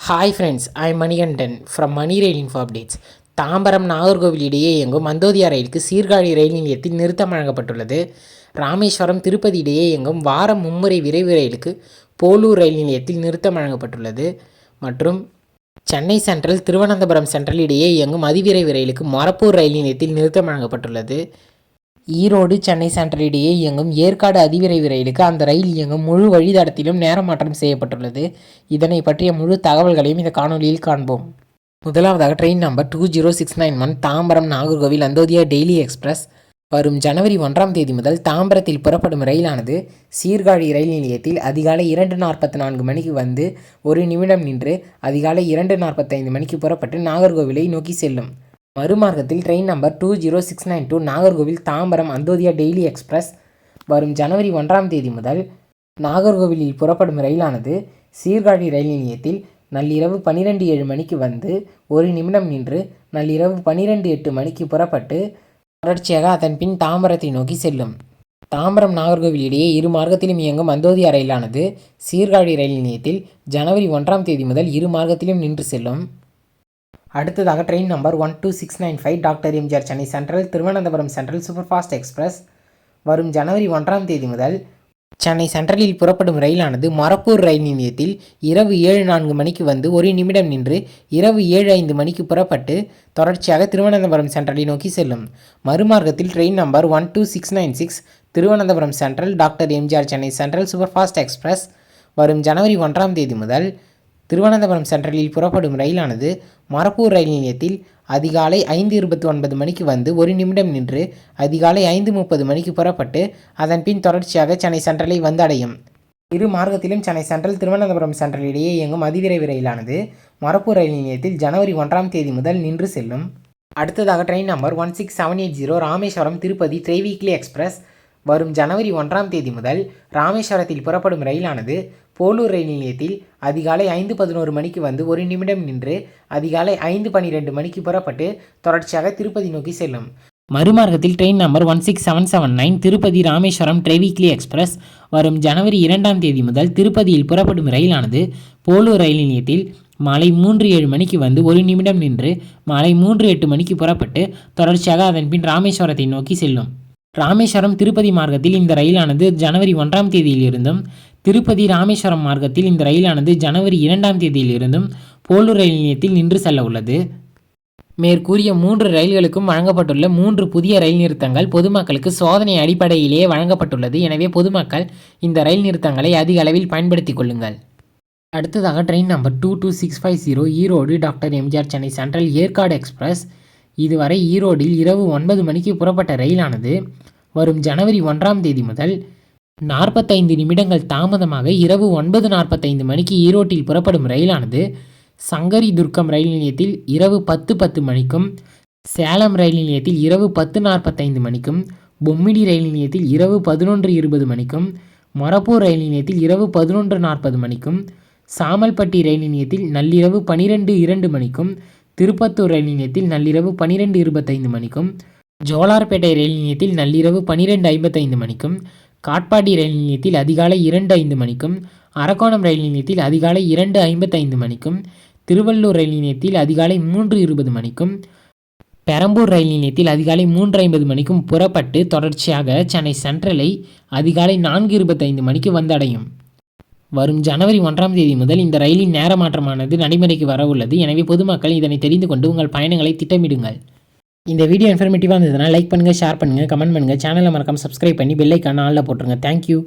Hi friends, I am Manikandan from Mani rail info updates. Tambaram Nagercoil இடையே இயங்கும் அந்தோதியா ரயிலுக்கு சீர்காழி ரயில் நிலையத்தில் நிறுத்தம் வழங்கப்பட்டுள்ளது. ராமேஸ்வரம் திருப்பதி இடையே இயங்கும் வாரம் மும்முறை விரைவு ரயிலுக்கு போலூர் ரயில் நிலையத்தில் நிறுத்தம் வழங்கப்பட்டுள்ளது. மற்றும் சென்னை சென்ட்ரல் திருவனந்தபுரம் சென்ட்ரல் இடையே இயங்கும் அதிவிரைவு ரயிலுக்கு மொரப்பூர் ரயில் நிலையத்தில் நிறுத்தம் வழங்கப்பட்டுள்ளது. ஈரோடு சென்னை சென்ட்ரல் இடையே இயங்கும் ஏற்காடு அதிவிரைவு ரயிலுக்கு அந்த ரயில் இயங்கும் முழு வழித்தடத்திலும் நேர மாற்றம் செய்யப்பட்டுள்ளது. இதனை பற்றிய முழு தகவல்களையும் இந்த காணொலியில் காண்போம். முதலாவதாக train number 20691 Tambaram Nagercoil Antyodaya daily express வரும் ஜனவரி 1ஆம் தேதி முதல் தாம்பரத்தில் புறப்படும் ரயிலானது சீர்காழி ரயில் நிலையத்தில் அதிகாலை 2:44 மணிக்கு வந்து 1 நிமிடம் நின்று அதிகாலை 2:45 மணிக்கு புறப்பட்டு நாகர்கோவிலை நோக்கி செல்லும். மறுமார்க்கத்தில் train number 20692 Nagercoil Tambaram Antyodaya daily express வரும் ஜனவரி 1ஆம் தேதி முதல் நாகர்கோவிலில் புறப்படும் ரயிலானது சீர்காழி ரயில் நிலையத்தில் நள்ளிரவு 12:07 மணிக்கு வந்து 1 நிமிடம் நின்று நள்ளிரவு 12:08 மணிக்கு புறப்பட்டு தொடர்ச்சியாக அதன் பின் தாம்பரத்தை நோக்கி செல்லும். தாம்பரம் நாகர்கோவில் இடையே இரு மார்க்கத்திலும் இயங்கும் அந்தோதியா ரயிலானது சீர்காழி ரயில் நிலையத்தில் ஜனவரி 1ஆம் தேதி முதல் இரு மார்க்கத்திலும் நின்று செல்லும். அடுத்ததாக train number 12695 doctor MGR Chennai central Thiruvananthapuram central super fast express வரும் ஜனவரி 1ஆம் தேதி முதல் சென்னை சென்ட்ரலில் புறப்படும் ரயிலானது மொரப்பூர் ரயில் நிலையத்தில் இரவு 7:04 மணிக்கு வந்து 1 நிமிடம் நின்று இரவு 7:05 மணிக்கு புறப்பட்டு தொடர்ச்சியாக திருவனந்தபுரம் சென்ட்ரலை நோக்கி செல்லும். மறுமார்க்கத்தில் train number 12696 Thiruvananthapuram central doctor MGR Chennai central super fast express வரும் ஜனவரி 1ஆம் தேதி முதல் திருவனந்தபுரம் சென்ட்ரலில் புறப்படும் ரயிலானது மொரப்பூர் ரயில் நிலையத்தில் அதிகாலை 5:29 மணிக்கு வந்து 1 நிமிடம் நின்று அதிகாலை 5:30 மணிக்கு புறப்பட்டு அதன் பின் தொடர்ச்சியாக சென்னை சென்ட்ரலை வந்து அடையும். இரு மார்க்கத்திலும் சென்னை சென்ட்ரல் திருவனந்தபுரம் சென்ட்ரல் இடையே இயங்கும் அதிவிரைவு ரயிலானது மொரப்பூர் ரயில் நிலையத்தில் ஜனவரி 1ஆம் தேதி முதல் நின்று செல்லும். அடுத்ததாக train number 16780 Rameswaram Tirupati triweekly express வரும் ஜனவரி 1ஆம் தேதி முதல் ராமேஸ்வரத்தில் புறப்படும் ரயிலானது போலூர் ரயில் நிலையத்தில் அதிகாலை 5:11 மணிக்கு வந்து 1 நிமிடம் நின்று அதிகாலை 5:12 மணிக்கு புறப்பட்டு தொடர்ச்சியாக திருப்பதி நோக்கி செல்லும். மறுமார்க்கத்தில் train number 16779 Tirupati Rameswaram triweekly express வரும் ஜனவரி 2ஆம் தேதி முதல் திருப்பதியில் புறப்படும் ரயிலானது போலூர் ரயில் நிலையத்தில் மாலை 3:07 மணிக்கு வந்து 1 நிமிடம் நின்று மாலை 3:08 மணிக்கு புறப்பட்டு தொடர்ச்சியாக அதன் பின் ராமேஸ்வரத்தை நோக்கி செல்லும். ராமேஸ்வரம் திருப்பதி மார்க்கத்தில் இந்த ரயிலானது ஜனவரி 1ஆம் தேதியிலிருந்தும் திருப்பதி ராமேஸ்வரம் மார்க்கத்தில் இந்த ரயிலானது ஜனவரி 2ஆம் தேதியிலிருந்தும் போலூர் ரயில் நிலையத்தில் நின்று செல்ல உள்ளது. மேற்கூறிய 3 ரயில்களுக்கும் வழங்கப்பட்டுள்ள 3 புதிய ரயில் நிறுத்தங்கள் பொதுமக்களுக்கு சோதனை அடிப்படையிலேயே வழங்கப்பட்டுள்ளது. எனவே பொதுமக்கள் இந்த ரயில் நிறுத்தங்களை அதிக அளவில் பயன்படுத்திக் கொள்ளுங்கள். அடுத்ததாக train number 22650 Erode doctor MGR Chennai central Yercaud express இதுவரை ஈரோடில் இரவு 9 மணிக்கு புறப்பட்ட ரயிலானது வரும் ஜனவரி 1ஆம் தேதி முதல் 45 நிமிடங்கள் தாமதமாக இரவு 9:45 மணிக்கு ஈரோட்டில் புறப்படும் ரயிலானது சங்கரி துர்க்கம் ரயில் நிலையத்தில் இரவு 10:10 மணிக்கும் சேலம் ரயில் நிலையத்தில் இரவு 10:45 மணிக்கும் பொம்மிடி ரயில் நிலையத்தில் இரவு 11:20 மணிக்கும் மொரப்பூர் ரயில் நிலையத்தில் இரவு 11:40 மணிக்கும் சாமல்பட்டி ரயில் நிலையத்தில் நள்ளிரவு 12:02 மணிக்கும் திருப்பத்தூர் ரயில் நிலையத்தில் நள்ளிரவு 12:25 மணிக்கும் ஜோலார்பேட்டை ரயில் நிலையத்தில் நள்ளிரவு 12:55 மணிக்கும் காட்பாடி ரயில் நிலையத்தில் அதிகாலை 2:05 மணிக்கும் அரக்கோணம் ரயில் நிலையத்தில் அதிகாலை 2:55 மணிக்கும் திருவள்ளூர் ரயில் நிலையத்தில் அதிகாலை 3:20 மணிக்கும் பெரம்பூர் ரயில் நிலையத்தில் அதிகாலை 3:50 மணிக்கும் புறப்பட்டு தொடர்ச்சியாக சென்னை சென்ட்ரலை அதிகாலை 4:25 மணிக்கு வந்தடையும். வரும் ஜனவரி 1ஆம் தேதி முதல் இந்த ரயிலின் நேர மாற்றமானது நடைமுறைக்கு வர உள்ளது. எனவே பொதுமக்கள் இதனை தெரிந்து கொண்டு உங்கள் பயணங்களை திட்டமிடுங்கள். இந்த வீடியோ இன்ஃபர்மேட்டிவாக இருந்ததுனால் லைக் பண்ணுங்கள், ஷேர் பண்ணுங்கள், கமெண்ட் பண்ணுங்கள், சேனலை மறக்காமல் சப்ஸ்கிரைப் பண்ணி பெல் ஐக்கானை ஆல்ல போட்டுருங்க. தேங்க்யூ.